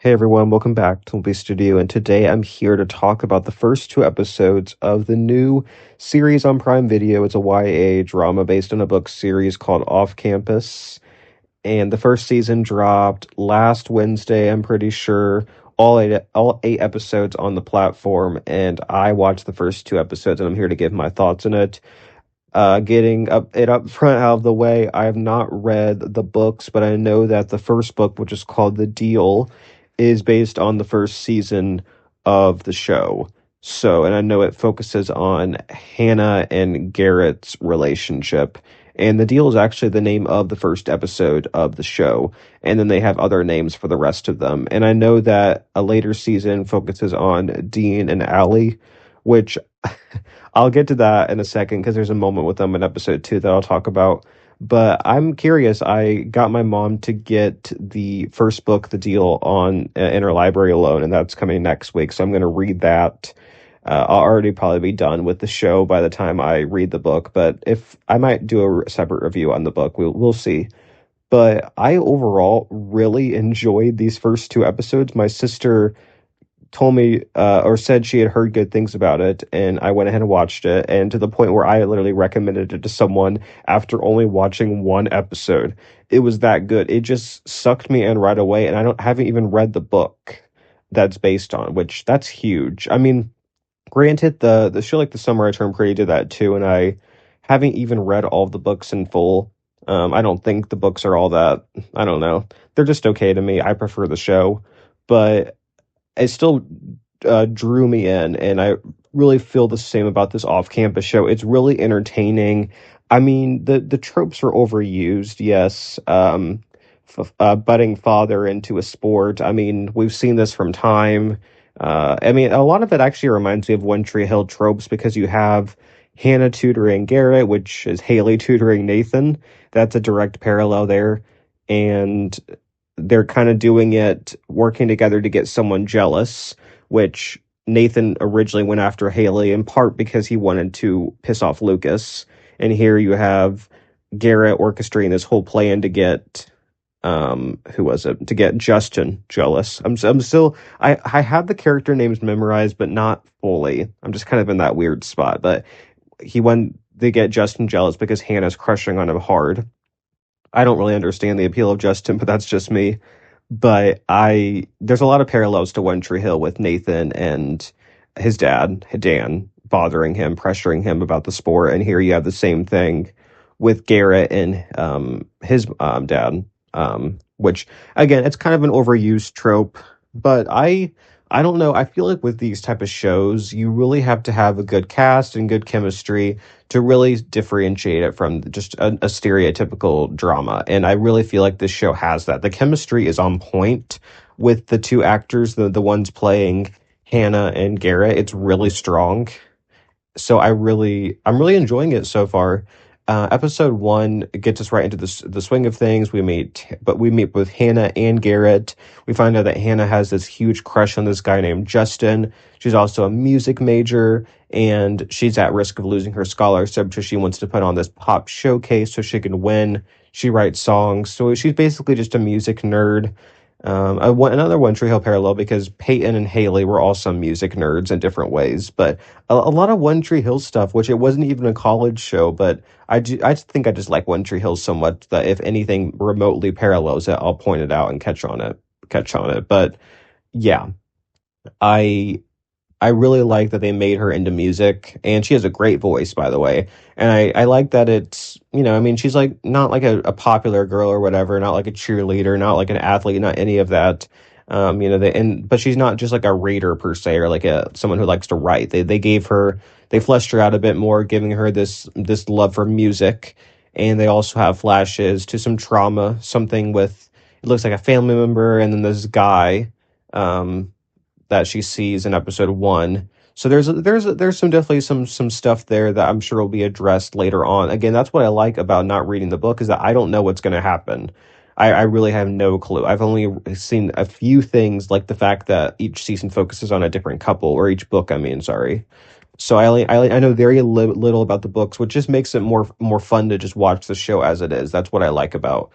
Hey everyone, welcome back to Movie Studio, and today I'm here to talk about the first two episodes of the new series on Prime Video. It's a YA drama based on a book series called Off Campus, and the first season dropped last Wednesday, I'm pretty sure. All eight episodes on the platform, and I watched the first two episodes, and I'm here to give my thoughts on it. Getting up front out of the way, I have not read the books, but I know that the first book, which is called The Deal, is based on the first season of the show. So, and I know it focuses on Hannah and Garrett's relationship. And The Deal is actually the name of the first episode of the show. And then they have other names for the rest of them. And I know that a later season focuses on Dean and Allie, which I'll get to that in a second because there's a moment with them in episode 2 that I'll talk about. But I'm curious. I got my mom to get the first book, The Deal, on Interlibrary alone, and that's coming next week. So I'm going to read that. I'll already probably be done with the show by the time I read the book. But if I might do a separate review on the book, we'll see. But I overall really enjoyed these first two episodes. My sister told me or said she had heard good things about it, and I went ahead and watched it, and to the point where I literally recommended it to someone after only watching one episode. It was that good. It just sucked me in right away, and I don't haven't even read the book that's based on, which that's huge. I mean, granted, the show like The Summer I Turned Pretty did that too, and I haven't even read all of the books in full. I don't think the books are all that. I don't know. They're just okay to me. I prefer the show, but it still drew me in, and I really feel the same about this off-campus show. It's really entertaining. I mean, the tropes are overused, yes. Budding father into a sport. I mean, we've seen this from time. I mean, a lot of it actually reminds me of One Tree Hill tropes because you have Hannah tutoring Garrett, which is Haley tutoring Nathan. That's a direct parallel there. And they're kind of doing it, working together to get someone jealous, which Nathan originally went after Haley in part because he wanted to piss off Lucas. And here you have Garrett orchestrating this whole plan to get who was it? To get Justin jealous. I'm still I have the character names memorized, but not fully. I'm just kind of in that weird spot. But he wanted to get Justin jealous because Hannah's crushing on him hard. I don't really understand the appeal of Justin, but that's just me. But there's a lot of parallels to One Tree Hill with Nathan and his dad, Dan, bothering him, pressuring him about the sport. And here you have the same thing with Garrett and his dad, which again, it's kind of an overused trope, but I don't know. I feel like with these type of shows, you really have to have a good cast and good chemistry to really differentiate it from just a stereotypical drama. And I really feel like this show has that. The chemistry is on point with the two actors, the ones playing Hannah and Garrett. It's really strong. So I'm really enjoying it so far. Episode 1 gets us right into the swing of things. We meet with Hannah and Garrett. We find out that Hannah has this huge crush on this guy named Justin. She's also a music major, and she's at risk of losing her scholarship, so she wants to put on this pop showcase so she can win. She writes songs, so she's basically just a music nerd. Another One Tree Hill parallel because Peyton and Haley were also music nerds in different ways, but a lot of One Tree Hill stuff, which it wasn't even a college show, but I think I just like One Tree Hill so much that if anything remotely parallels it, I'll point it out and catch on it. But yeah, I I really like that they made her into music, and she has a great voice, by the way. And I like that it's, I mean, she's like not like a popular girl or whatever, not like a cheerleader, not like an athlete, not any of that. But she's not just like a reader per se, or like someone who likes to write. They fleshed her out a bit more, giving her this love for music, and they also have flashes to some trauma, something with it looks like a family member, and then this guy. That she sees in episode 1. So there's some definitely some stuff there that I'm sure will be addressed later on. Again, that's what I like about not reading the book, is that I don't know what's going to happen. I really have no clue. I've only seen a few things, like the fact that each season focuses on a different couple, or each book, I mean, sorry. So I know very little about the books, which just makes it more fun to just watch the show as it is. That's what I like about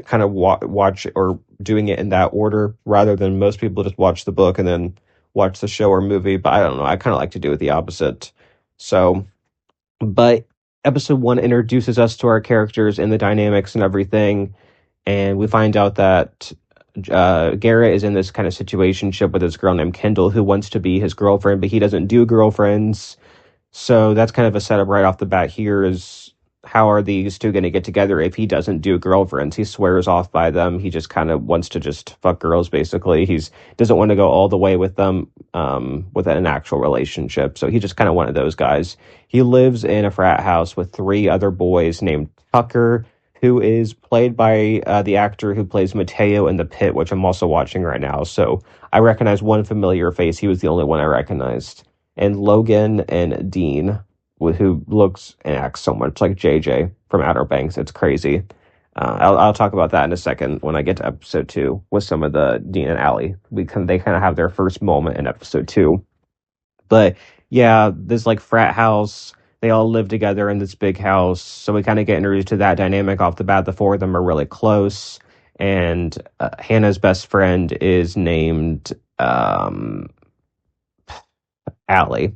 kind of watch or doing it in that order rather than most people just watch the book and then watch the show or movie. But I don't know. I kind of like to do it the opposite. So, but episode one introduces us to our characters and the dynamics and everything, and we find out that Garrett is in this kind of situationship with this girl named Kendall who wants to be his girlfriend, but he doesn't do girlfriends. So that's kind of a setup right off the bat here is how are these two going to get together if he doesn't do girlfriends? He swears off by them. He just kind of wants to just fuck girls, basically. He's doesn't want to go all the way with them with an actual relationship. So he's just kind of one of those guys. He lives in a frat house with three other boys named Tucker, who is played by the actor who plays Mateo in The Pit, which I'm also watching right now. So I recognize one familiar face. He was the only one I recognized. And Logan and Dean, who looks and acts so much like JJ from Outer Banks. It's crazy. I'll talk about that in a second when I get to episode 2 with some of the Dean and Allie. They kind of have their first moment in episode 2. But yeah, this like frat house, they all live together in this big house. So we kind of get introduced to that dynamic off the bat. The four of them are really close. And Hannah's best friend is named Allie.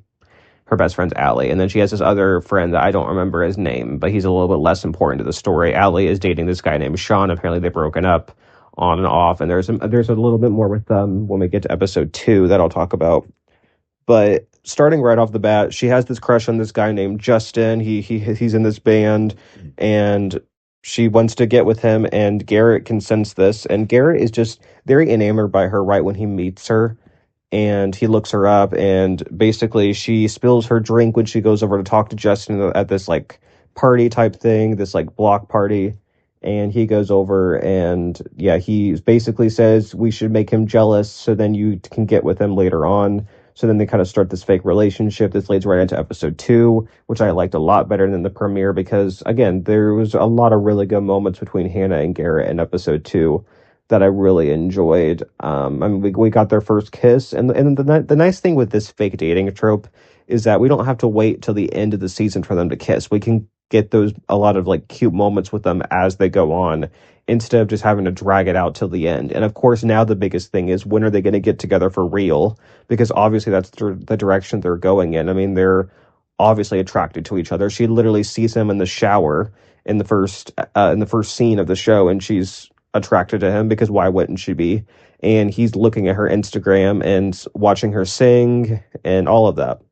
Her best friend's Allie. And then she has this other friend that I don't remember his name, but he's a little bit less important to the story. Allie is dating this guy named Sean. Apparently they've broken up on and off. And there's a little bit more with them when we get to episode 2 that I'll talk about. But starting right off the bat, she has this crush on this guy named Justin. He's in this band, and she wants to get with him, and Garrett can sense this. And Garrett is just very enamored by her right when he meets her. And he looks her up, and basically she spills her drink when she goes over to talk to Justin at this like party type thing, this like block party. And he goes over and yeah, he basically says we should make him jealous so then you can get with him later on. So then they kind of start this fake relationship. This leads right into episode 2, which I liked a lot better than the premiere because, again, there was a lot of really good moments between Hannah and Garrett in episode 2 that I really enjoyed. I mean, we got their first kiss. And the nice thing with this fake dating trope is that we don't have to wait till the end of the season for them to kiss. We can get a lot of like cute moments with them as they go on instead of just having to drag it out till the end. And of course, now the biggest thing is when are they going to get together for real? Because obviously that's the direction they're going in. I mean, they're obviously attracted to each other. She literally sees him in the shower in the first scene of the show, and she's attracted to him because why wouldn't she be? And he's looking at her Instagram and watching her sing and all of that.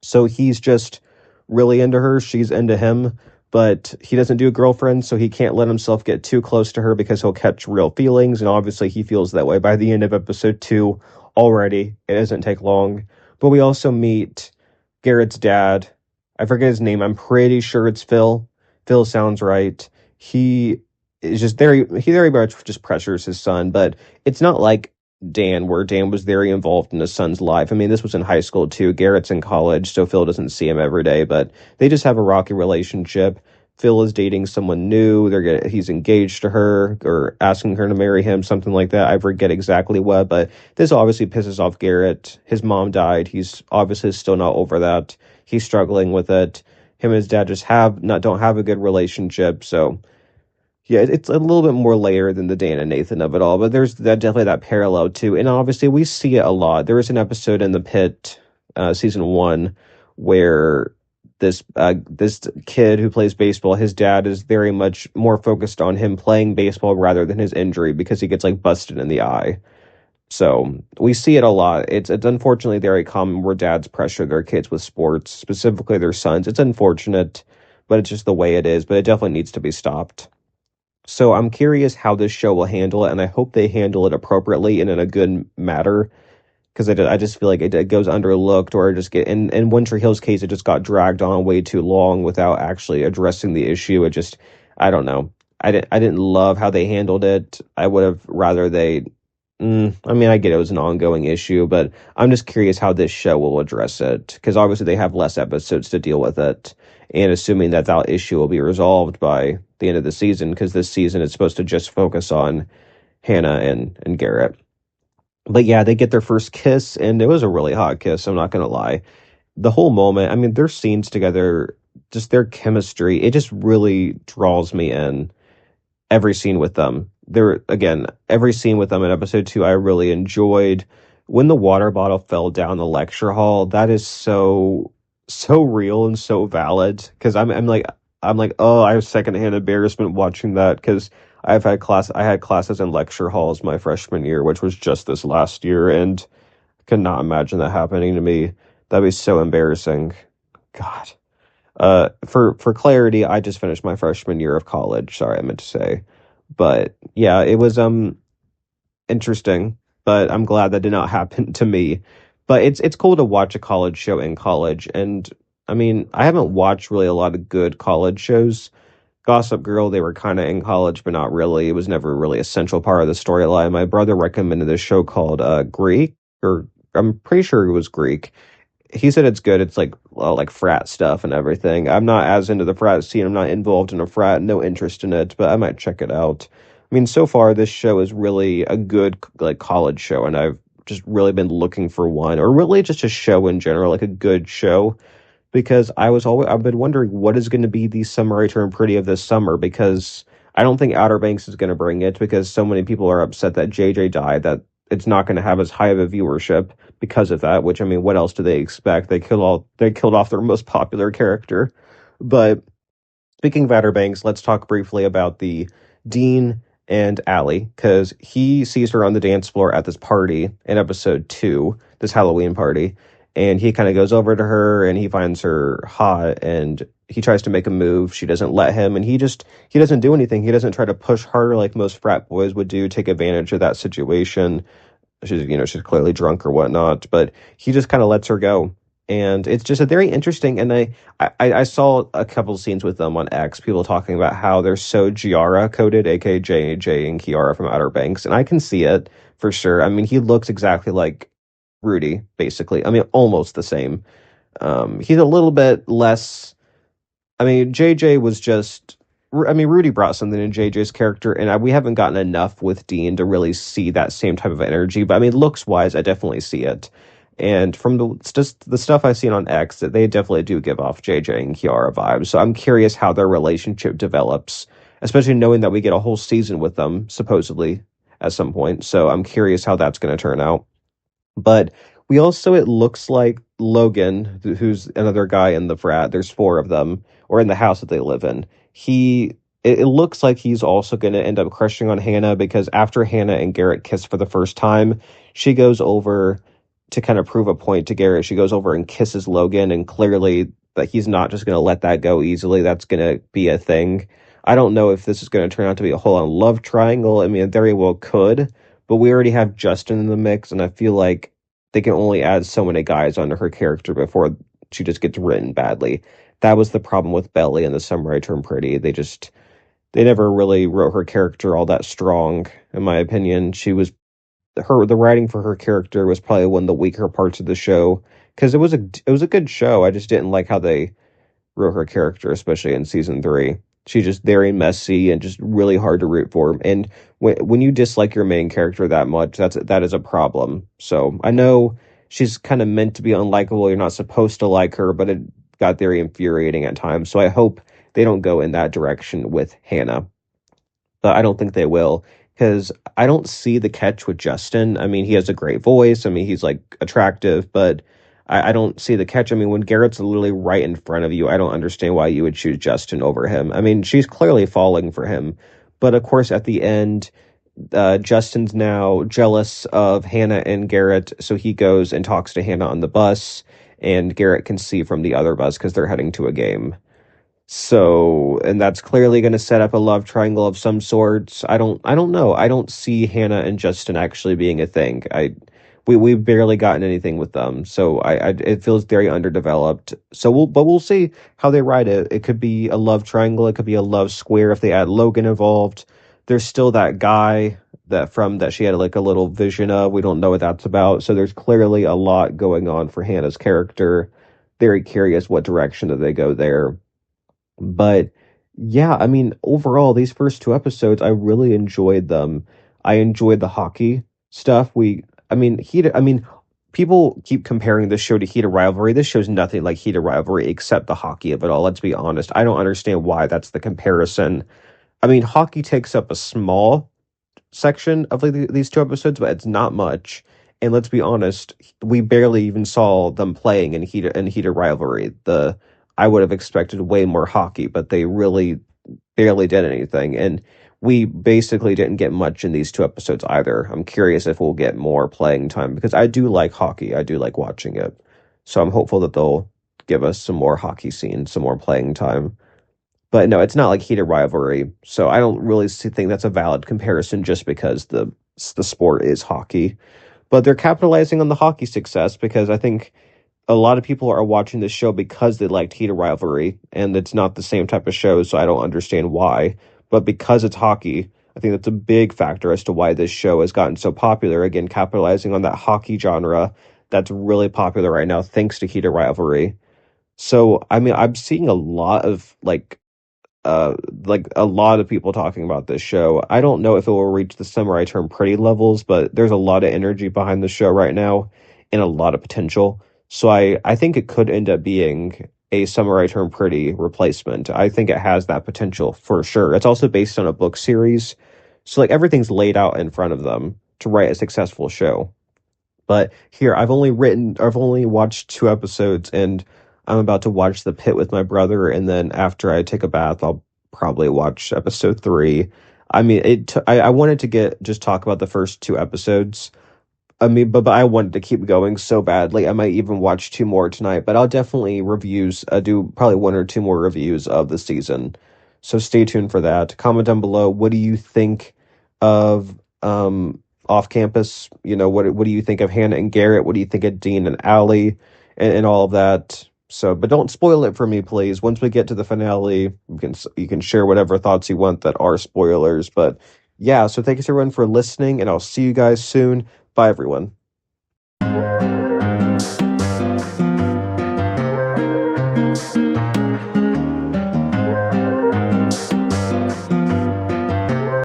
So he's just really into her. She's into him, but he doesn't do girlfriends, so he can't let himself get too close to her because he'll catch real feelings. And obviously he feels that way by the end of episode 2 already. It doesn't take long. But we also meet Garrett's dad. I forget his name. I'm pretty sure it's Phil. Phil sounds right. He is just he very much just pressures his son, but it's not like Dan, where Dan was very involved in his son's life. I mean, this was in high school too. Garrett's in college, so Phil doesn't see him every day, but they just have a rocky relationship. Phil is dating someone new. He's engaged to her or asking her to marry him, something like that. I forget exactly what, but this obviously pisses off Garrett. His mom died. He's obviously still not over that. He's struggling with it. Him and his dad just don't have a good relationship, so yeah, it's a little bit more layered than the Dan and Nathan of it all, but there's definitely that parallel too. And obviously we see it a lot. There is an episode in The Pit, season 1, where this kid who plays baseball, his dad is very much more focused on him playing baseball rather than his injury because he gets like busted in the eye. So we see it a lot. It's unfortunately very common where dads pressure their kids with sports, specifically their sons. It's unfortunate, but it's just the way it is. But it definitely needs to be stopped. So I'm curious how this show will handle it, and I hope they handle it appropriately and in a good matter, because I just feel like it goes underlooked, or just in One Tree Hill's case, it just got dragged on way too long without actually addressing the issue. It just, I don't know. I didn't love how they handled it. I would have rather I mean, I get it was an ongoing issue, but I'm just curious how this show will address it, because obviously they have less episodes to deal with it, and assuming that issue will be resolved by the end of the season, because this season is supposed to just focus on Hannah and Garrett. But yeah, they get their first kiss, and it was a really hot kiss, I'm not going to lie. The whole moment, I mean, their scenes together, just their chemistry, it just really draws me in. every scene with them. There again, every scene with them in episode 2 I really enjoyed. When the water bottle fell down the lecture hall, that is so real and so valid because I'm like, oh, I have secondhand embarrassment watching that because I had classes in lecture halls my freshman year, which was just this last year, and could not imagine that happening to me. That'd be so embarrassing. God. For clarity, I just finished my freshman year of college. Sorry, I meant to say. But yeah, it was interesting, but I'm glad that did not happen to me. But it's cool to watch a college show in college, and I mean, I haven't watched really a lot of good college shows. Gossip Girl, they were kind of in college, but not really. It was never really a central part of the storyline. My brother recommended this show called Greek, or I'm pretty sure it was Greek. He said it's good. It's like, well, like frat stuff and everything. I'm not as into the frat scene. I'm not involved in a frat. No interest in it, but I might check it out. I mean, so far this show is really a good like college show, and I've just really been looking for one, or really just a show in general, like a good show because I've been wondering what is going to be the summer return pretty of this summer because I don't think Outer Banks is going to bring it because so many people are upset that JJ died that it's not going to have as high of a viewership because of that. Which I mean, what else do they expect? They killed off their most popular character, but speaking of Outer Banks, let's talk briefly about the Dean and Allie, because he sees her on the dance floor at this party in episode 2, this Halloween party, and he kind of goes over to her and he finds her hot and he tries to make a move. She doesn't let him, and he doesn't do anything. He doesn't try to push harder like most frat boys would do, take advantage of that situation. She's clearly drunk or whatnot, but he just kind of lets her go. And it's just a very interesting, and I saw a couple scenes with them on X, people talking about how they're so Giara coded, aka Jay and Kiara from Outer Banks, and I can see it for sure. I mean, he looks exactly like Rudy, basically. I mean, almost the same. He's a little bit less. I mean, JJ was just. I mean, Rudy brought something in JJ's character, and we haven't gotten enough with Dean to really see that same type of energy. But I mean, looks wise, I definitely see it. And from just the stuff I've seen on X, that they definitely do give off JJ and Kiara vibes. So I'm curious how their relationship develops, especially knowing that we get a whole season with them supposedly at some point. So I'm curious how that's going to turn out. But we also, it looks like Logan, who's another guy in the frat, there's 4 of them, or in the house that they live in. It looks like he's also going to end up crushing on Hannah because after Hannah and Garrett kiss for the first time, she goes over to kind of prove a point to Garrett. She goes over and kisses Logan, and clearly that he's not just going to let that go easily. That's going to be a thing. I don't know if this is going to turn out to be a whole-on love triangle. I mean, it very well could, but we already have Justin in the mix, and I feel like they can only add so many guys onto her character before she just gets written badly. That was the problem with Belly and the Summer I Turned Pretty. They never really wrote her character all that strong, in my opinion. The writing for her character was probably one of the weaker parts of the show because it was a good show. I just didn't like how they wrote her character, especially in season 3. She's just very messy and just really hard to root for. And when you dislike your main character that much, that is a problem. So I know she's kind of meant to be unlikable. You're not supposed to like her, but it got very infuriating at times. So I hope they don't go in that direction with Hannah. But I don't think they will because I don't see the catch with Justin. I mean, he has a great voice. I mean, he's like attractive, but I don't see the catch. I mean, when Garrett's literally right in front of you, I don't understand why you would choose Justin over him. I mean, she's clearly falling for him. But of course, at the end, Justin's now jealous of Hannah and Garrett, so he goes and talks to Hannah on the bus, and Garrett can see from the other bus because they're heading to a game. So, and that's clearly going to set up a love triangle of some sorts. I don't know. I don't see Hannah and Justin actually being a thing. We've barely gotten anything with them, so it feels very underdeveloped. So we'll see how they write it. It could be a love triangle. It could be a love square if they add Logan involved. There's still that guy that she had like a little vision of. We don't know what that's about. So there's clearly a lot going on for Hannah's character. Very curious what direction that they go there. But yeah, I mean, overall, these first 2 episodes, I really enjoyed them. I enjoyed the hockey stuff. I mean, people keep comparing this show to Heat of Rivalry. This show's nothing like Heat of Rivalry except the hockey of it all. Let's be honest. I don't understand why that's the comparison. I mean, hockey takes up a small section of like these two episodes, but it's not much. And let's be honest, we barely even saw them playing in heated rivalry. The I would have expected way more hockey, but they really barely did anything. And we basically didn't get much in these two episodes either. I'm curious if we'll get more playing time because I do like hockey. I do like watching it. So I'm hopeful that they'll give us some more hockey scenes, some more playing time. But no, it's not like heated rivalry. So I don't really think that's a valid comparison just because the sport is hockey. But they're capitalizing on the hockey success because I think a lot of people are watching this show because they liked Heat of Rivalry, and it's not the same type of show, so I don't understand why. But because it's hockey, I think that's a big factor as to why this show has gotten so popular. Again, capitalizing on that hockey genre that's really popular right now, thanks to Heat of Rivalry. So, I mean, I'm seeing a lot of like a lot of people talking about this show. I don't know if it will reach the Samurai Turn Pretty levels, but there's a lot of energy behind the show right now and a lot of potential. So I think it could end up being a Samurai Turn Pretty replacement. I think it has that potential for sure. It's also based on a book series. So like everything's laid out in front of them to write a successful show. But here, I've only watched two episodes, and I'm about to watch The Pit with my brother, and then after I take a bath, I'll probably watch episode three. I mean, I wanted to just talk about the first two episodes. I mean, but I wanted to keep going so badly. I might even watch two more tonight, but I'll definitely do probably one or two more reviews of the season. So stay tuned for that. Comment down below. What do you think of off campus? You know, what do you think of Hannah and Garrett? What do you think of Dean and Allie and all of that? So, but don't spoil it for me, please. Once we get to the finale, you can share whatever thoughts you want that are spoilers. But yeah, so thanks everyone for listening, and I'll see you guys soon. Bye, everyone.